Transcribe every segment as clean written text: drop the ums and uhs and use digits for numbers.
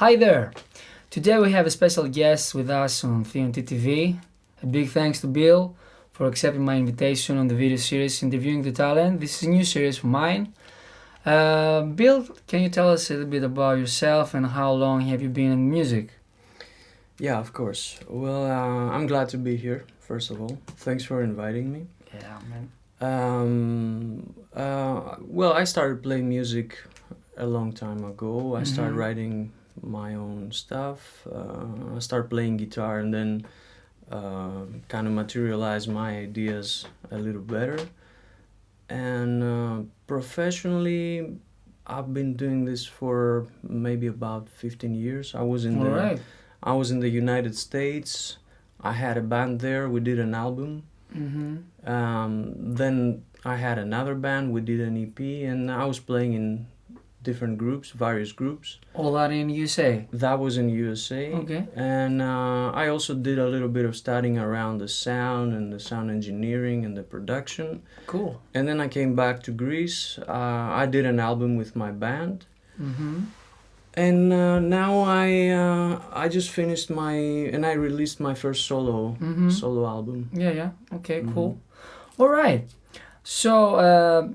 Hi there! Today we have a special guest with us on Theo Nt TV. A big thanks to Bill for accepting my invitation on the video series Interviewing the Talent. This is a new series of mine. Bill, can you tell us a little bit about yourself and how long have you been in music? Yeah, of course. Well, I'm glad to be here, first of all. Thanks for inviting me. Yeah, man. Well, I started playing music a long time ago. I started writing my own stuff. I started playing guitar and then kind of materialized my ideas a little better. And professionally, I've been doing this for maybe about 15 years. Alright. I was in the United States. I had a band there. We did an album. Then I had another band. We did an EP, and I was playing in different groups, various groups. All that in USA? That was in USA. Okay. And I also did a little bit of studying around the sound and the sound engineering and the production. Cool. And then I came back to Greece. I did an album with my band. And now I just finished and I released my first solo album. Yeah. Okay, cool. Alright. So,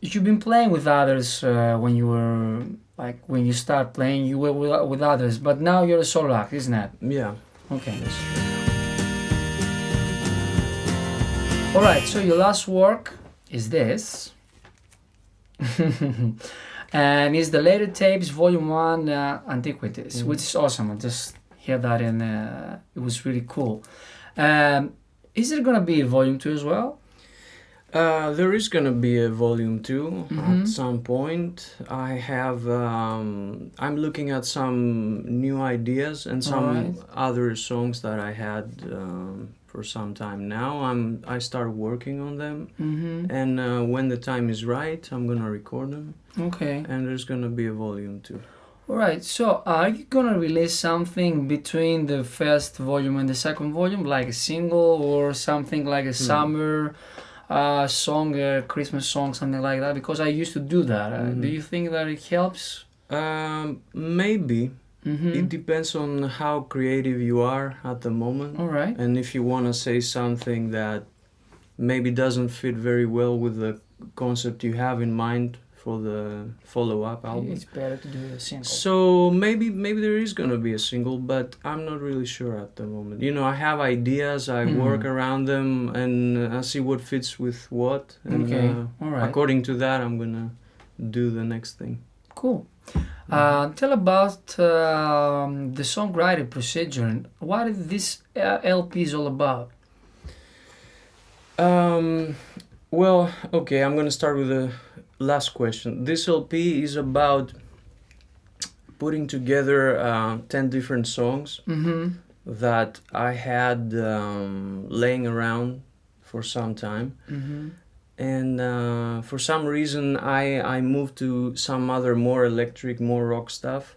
you've been playing with others when you start playing, you were with others, but now you're a solo act, isn't it? Yeah. Okay. Alright, so your last work is this. And it's the Later Tapes Volume 1 Antiquities, which is awesome. I just hear that and it was really cool. Is there going to be a Volume 2 as well? There is gonna be a volume 2 at some point. I'm looking at some new ideas and some other songs that I had for some time now. I started working on them, and when the time is right, I'm gonna record them. Okay. And there's gonna be a volume 2. Alright, so are you gonna release something between the first volume and the second volume, like a single or something like a summer song, a Christmas song, something like that? Because I used to do that. Do you think that it helps? Maybe. It depends on how creative you are at the moment. Alright. And if you want to say something that maybe doesn't fit very well with the concept you have in mind for the follow-up album. It's better to do a single. So maybe there is going to be a single, but I'm not really sure at the moment. You know, I have ideas, I work around them, and I see what fits with what. And Alright. according to that, I'm going to do the next thing. Cool. Tell about the songwriting procedure and what is this LP is all about. Well, okay, I'm going to start with the last question. This LP is about putting together 10 different songs that I had laying around for some time. And for some reason I moved to some other more electric, more rock stuff.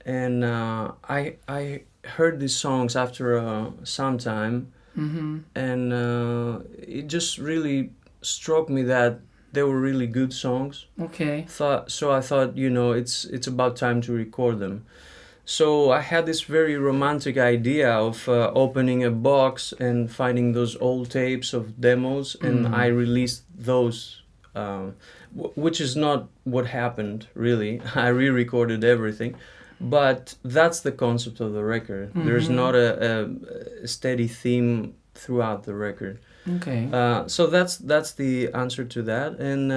And I heard these songs after some time, and it just really struck me that they were really good songs. Okay. So I thought, you know, it's about time to record them. So I had this very romantic idea of opening a box and finding those old tapes of demos, and I released those, which is not what happened, really. I re-recorded everything. But that's the concept of the record. There's not a steady theme throughout the record. Okay. So that's the answer to that. And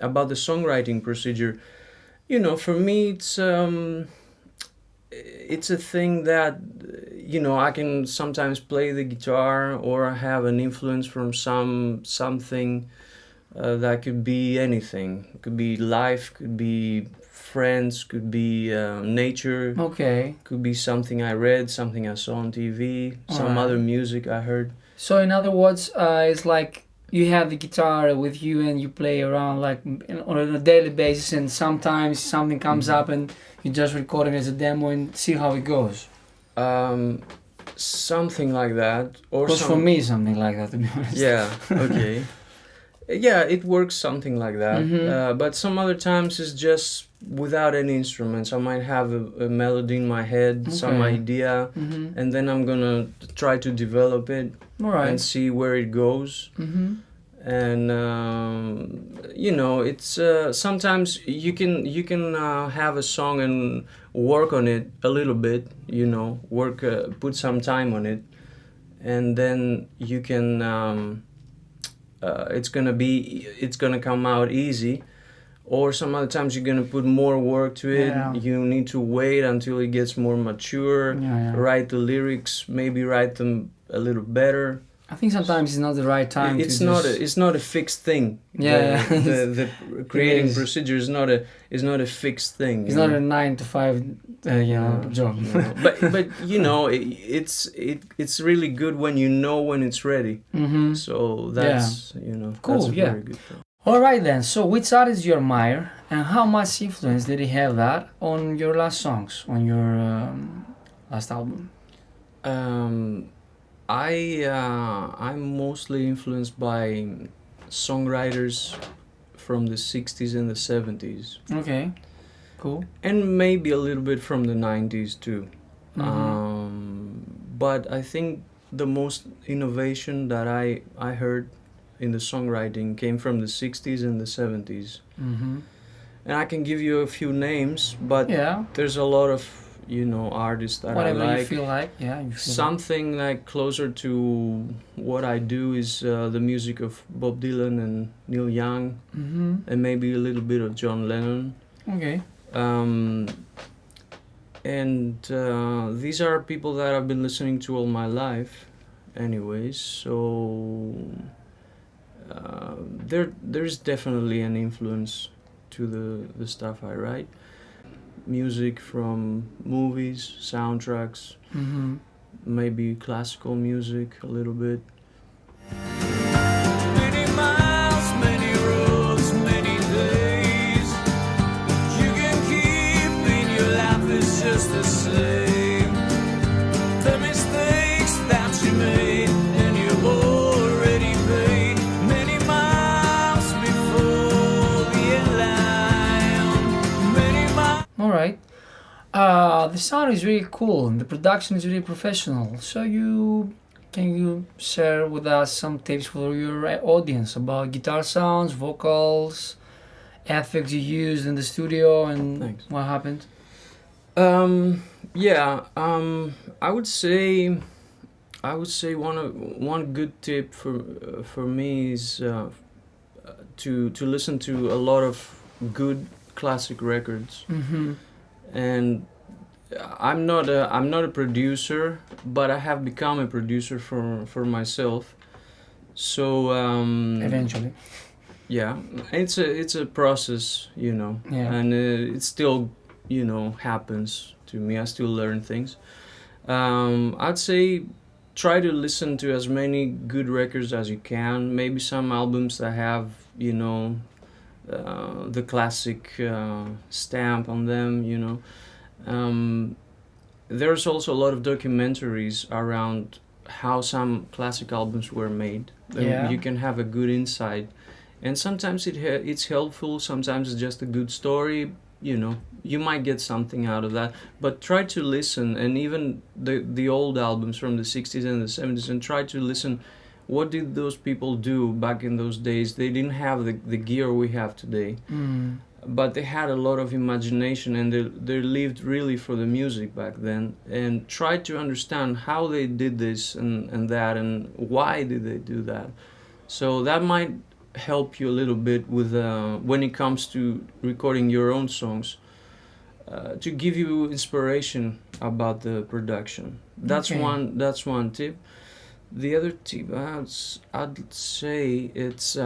about the songwriting procedure, you know, for me it's a thing that, you know, I can sometimes play the guitar or I have an influence from something that could be anything. It could be life, could be friends, could be nature. Okay. Could be something I read, something I saw on TV, some other music I heard. So in other words, it's like you have the guitar with you and you play around like on a daily basis, and sometimes something comes up and you just record it as a demo and see how it goes. Something like that. Or Because for me, something like that, to be honest. Yeah, okay. Yeah, it works something like that. Mm-hmm. But some other times it's just without any instruments. I might have a melody in my head, some Okay. idea, Mm-hmm. and then I'm gonna try to develop it All and right. see where it goes. Mm-hmm. And you know, it's sometimes you can have a song and work on it a little bit. You know, work put some time on it, and then you can. It's gonna come out easy, or some other times you're gonna put more work to it. Yeah. You need to wait until it gets more mature. Yeah. Write the lyrics, maybe write them a little better. I think sometimes it's not the right time It's to not just... it's not a fixed thing. Yeah, yeah. The creating is. procedure is not a fixed thing. It's you not know? a 9 to 5, job. No. But you know, it's really good when you know when it's ready. Mm-hmm. So that's Cool, that's a yeah. very good thing. All right then. So, which artist do you admire, and how much influence did he have that on your last songs, on your last album? I'm mostly influenced by songwriters from the 60s and the 70s, Okay, cool. and maybe a little bit from the 90s too. Mm-hmm. But I think the most innovation that I heard in the songwriting came from the 60s and the 70s. Mm-hmm. And I can give you a few names, but Yeah. there's a lot of artists that Whatever I like. you feel like. Yeah. You feel Something like closer to what I do is the music of Bob Dylan and Neil Young, Mm-hmm. and maybe a little bit of John Lennon. Okay. And these are people that I've been listening to all my life, anyways. So there's definitely an influence to the stuff I write. Music from movies, soundtracks, Mm-hmm. maybe classical music a little bit. Many miles, many roads, many days. You can keep in your life is just the same. The mistakes that you made and you've already paid. Many miles before the end line. Many miles. All right. The sound is really cool and the production is really professional. So can you share with us some tips for your audience about guitar sounds, vocals, effects you used in the studio, and Thanks. what happened? Yeah. I would say one good tip for me is to listen to a lot of good classic records. Mm-hmm. And I'm not a producer, but I have become a producer for myself. So Eventually. yeah, it's a process, Yeah. and it still happens to me. I still learn things. I'd say try to listen to as many good records as you can. Maybe some albums that have the classic stamp on them. There's also a lot of documentaries around how some classic albums were made. Yeah. You can have a good insight, and sometimes it's helpful. Sometimes it's just a good story. You might get something out of that. But try to listen, and even the old albums from the 60s and the 70s, and try to listen. What did those people do back in those days? They didn't have the gear we have today. Mm. But they had a lot of imagination, and they lived really for the music back then, and tried to understand how they did this and that, and why did they do that. So that might help you a little bit with when it comes to recording your own songs, to give you inspiration about the production. That's Okay. that's one tip. The other tip I'd say it's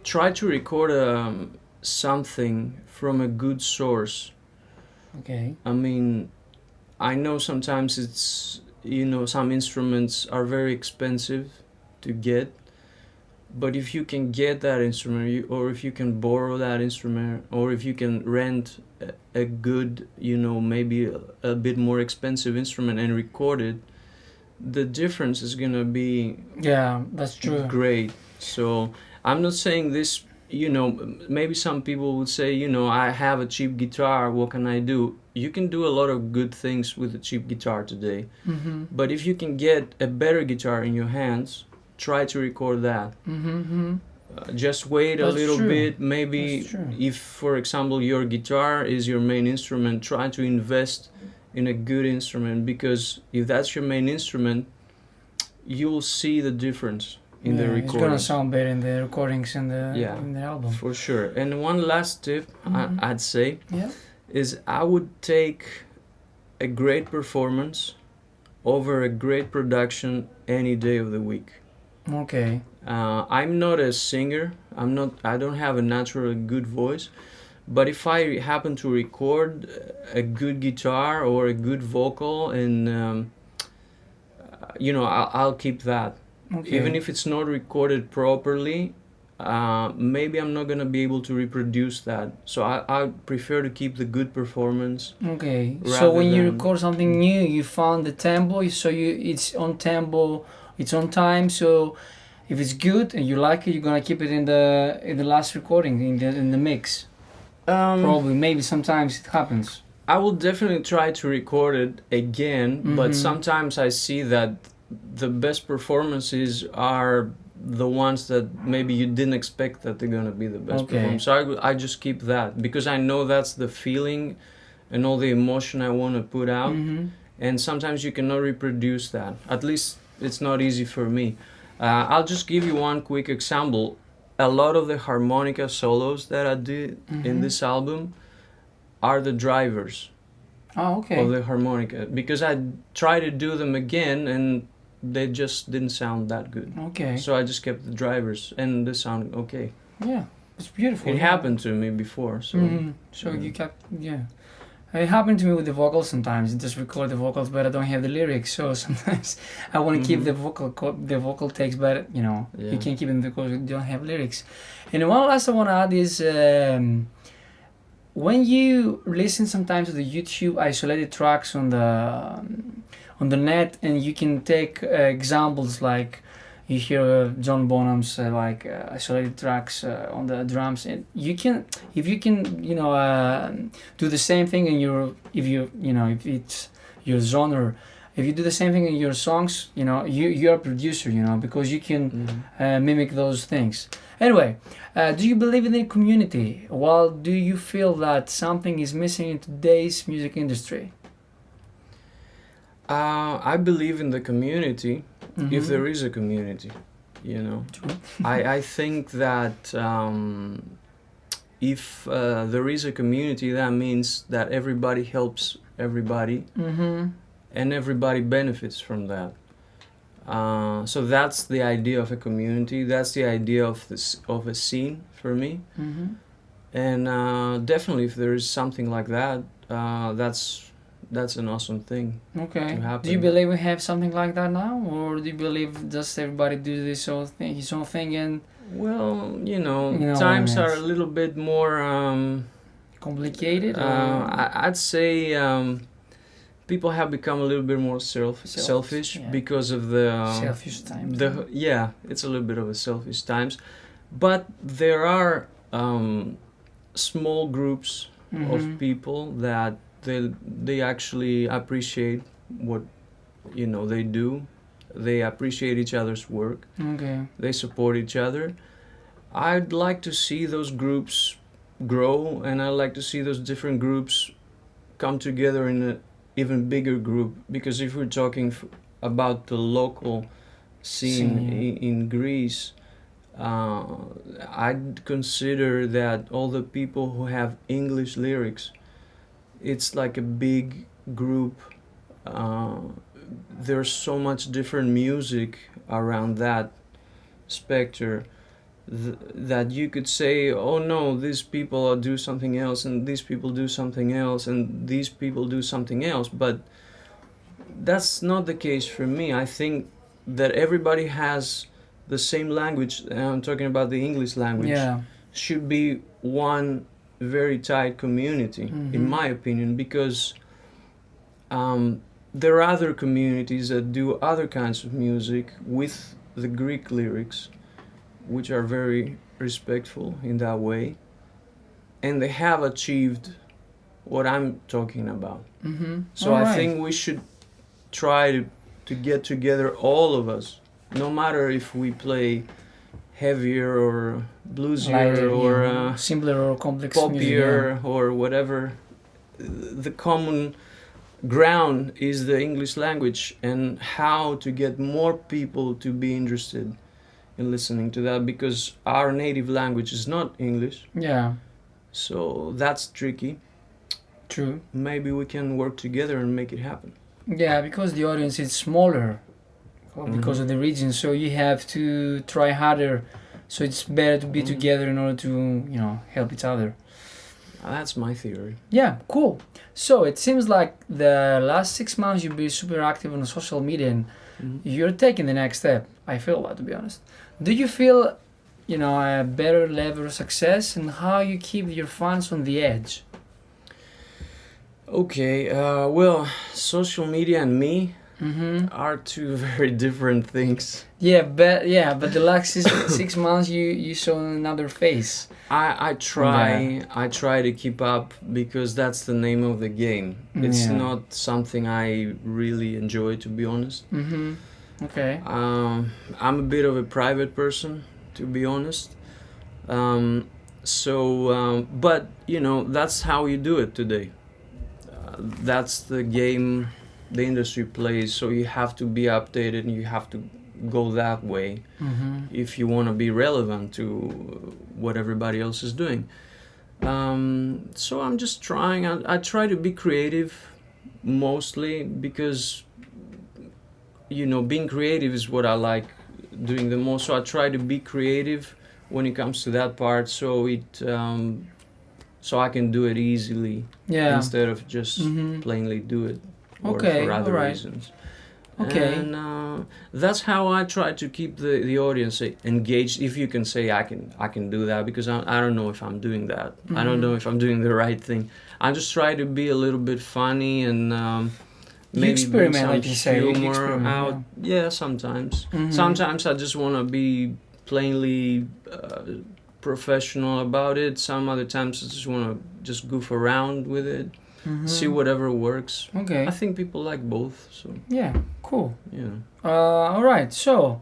try to record something from a good source. Okay. I mean, I know sometimes it's some instruments are very expensive to get, but if you can get that instrument, or if you can borrow that instrument, or if you can rent a good maybe a bit more expensive instrument and record it, the difference is gonna be Yeah, that's true. great. So I'm not saying this, maybe some people would say, I have a cheap guitar, what can I do? You can do a lot of good things with a cheap guitar today. Mm-hmm. But if you can get a better guitar in your hands, try to record that. Mm-hmm. Just wait a That's little true. bit. Maybe That's true. if, for example, your guitar is your main instrument, try to invest in a good instrument, because if that's your main instrument, you'll see the difference in the recordings. It's gonna sound better in the recordings and Yeah. in the album. For sure. And one last tip Mhm. I'd say Yeah. is I would take a great performance over a great production any day of the week. Okay. I'm not a singer. I don't have a naturally good voice. But if I happen to record a good guitar or a good vocal, and I'll keep that. Okay. Even if it's not recorded properly, maybe I'm not gonna be able to reproduce that. So I prefer to keep the good performance. Okay. So rather when you than- record something new, you found the tempo. So it's on tempo, it's on time. So if it's good and you like it, you're gonna keep it in the last recording in the mix. Probably, maybe sometimes it happens. I will definitely try to record it again, but Mhm. sometimes I see that the best performances are the ones that maybe you didn't expect that they're gonna be the best Okay. performance. So I just keep that, because I know that's the feeling and all the emotion I want to put out. Mm-hmm. And sometimes you cannot reproduce that. At least it's not easy for me. I'll just give you one quick example. A lot of the harmonica solos that I did in Mhm. this album are the drivers Oh, okay. of the harmonica, because I tried to do them again and they just didn't sound that good. Okay. So I just kept the drivers and they sound okay. Yeah, it's beautiful. It yeah. happened to me before, so Mhm. So you kept, yeah. It happened to me with the vocals sometimes. I just record the vocals, but I don't have the lyrics. So sometimes I want to keep Mhm. the vocal takes, but Yeah. you can't keep them because you don't have lyrics. And one last I want to add is when you listen sometimes to the YouTube isolated tracks on the net, and you can take examples like you hear John Bonham's isolated tracks on the drums, and you can, if you can, do the same thing in your, if it's your genre, if you do the same thing in your songs, you're a producer, because you can Mhm. mimic those things. Anyway, do you believe in the community? Well, do you feel that something is missing in today's music industry? I believe in the community, if Mhm. there is a community, True. I think that if there is a community, that means that everybody helps everybody Mm-hmm. and everybody benefits from that. So that's the idea of a community. That's the idea of a scene for me. Mm-hmm. And definitely, if there is something like that, that's an awesome thing. Okay. To happen. Do you believe we have something like that now, or do you believe just everybody do his own thing, and Well, You know times what I are a mean. little bit more. complicated? I'd say people have become a little bit more selfish yeah. because of the Selfish times. it's a little bit of a selfish times, but there are small groups Mhm. of people that they actually appreciate what they do. They appreciate each other's work. Okay. They support each other. I'd like to see those groups grow, and I'd like to see those different groups come together in an even bigger group. Because if we're talking about the local scene Scene. in Greece, I'd consider that all the people who have English lyrics, it's like a big group. There's so much different music around that specter that you could say, oh no, these people do something else, and these people do something else, and these people do something else. But that's not the case for me. I think that everybody has the same language, and I'm talking about the English language, Yeah. should be one very tight community, in Mhm. my opinion, because there are other communities that do other kinds of music with the Greek lyrics which are very respectful in that way, and they have achieved what I'm talking about. Mm-hmm. So I think we should try to get together, all of us, no matter if we play heavier or bluesier Lighter, or yeah, simpler or complex music, poppier or whatever. The common ground is the English language, and how to get more people to be interested in listening to that, because our native language is not English. Yeah, So that's tricky. true. Maybe we can work together and make it happen. Yeah, because the audience is smaller, because of the region, so you have to try harder. So it's better to be together in order to, help each other. That's my theory. Yeah, cool. So it seems like the last 6 months you've been super active on social media, and you're taking the next step. I feel that, to be honest. Do you feel, a better level of success, and how you keep your fans on the edge? Okay, well, social media and me are two very different things. Yeah, but the last 6 months you saw another face. I try to keep up, because that's the name of the game. It's not something I really enjoy, to be honest. Okay. I'm a bit of a private person, to be honest. But that's how you do it today. That's the game the industry plays, so you have to be updated and you have to go that way if you want to be relevant to what everybody else is doing. So I'm just trying. I try to be creative, mostly because being creative is what I like doing the most. So I try to be creative when it comes to that part, so I can do it easily, instead of just plainly do it for other reasons. Okay. And that's how I try to keep the audience engaged. If you can say I can do that, because I don't know if I'm doing that. I don't know if I'm doing the right thing. I just try to be a little bit funny and maybe experiment, bring some like you say. humor out. Yeah, sometimes. Sometimes I just want to be plainly professional about it. Some other times I just want to just goof around with it, see whatever works. Okay. I think people like both, so Yeah, cool. yeah. All right. So,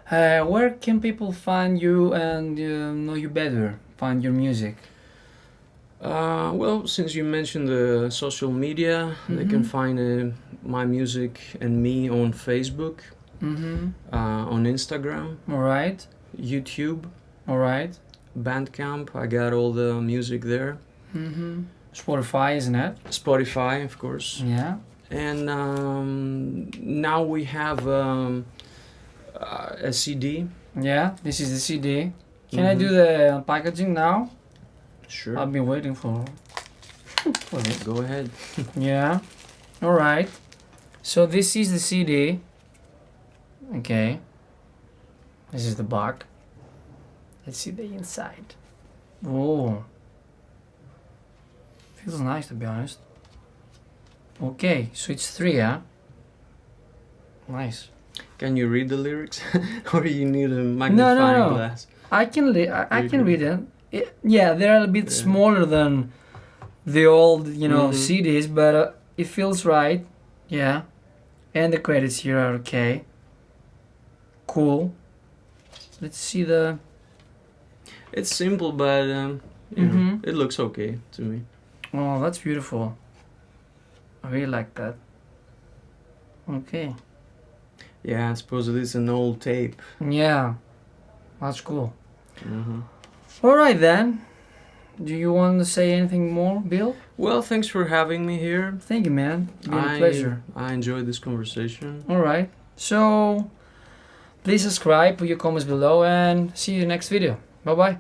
where can people find you and know you better? Find your music. Well, since you mentioned the social media, they can find my music and me on Facebook, on Instagram, All right. YouTube, All right. Bandcamp. I got all the music there. Spotify, isn't it? Spotify, of course. Yeah. And now we have a CD. Yeah. This is the CD. Can I do the packaging now? Sure. I've been waiting for it. Go ahead. Yeah. All right. So this is the CD. Okay. This is the back. Let's see the inside. Oh. Feels nice, to be honest. Okay, so it's 3, huh? Nice. Can you read the lyrics, or you need a magnifying glass? I can read it. Yeah, they're a bit smaller than the old, CDs, but it feels right. Yeah. And the credits here are okay. Cool. Let's see the... It's simple, but it looks okay to me. Oh, that's beautiful. I really like that. Okay. Yeah, I suppose it is an old tape. Yeah. That's cool. Alright then. Do you want to say anything more, Bill? Well, thanks for having me here. Thank you, man. It's been a pleasure. I enjoyed this conversation. Alright. So, please subscribe, put your comments below, and see you in the next video. Bye-bye.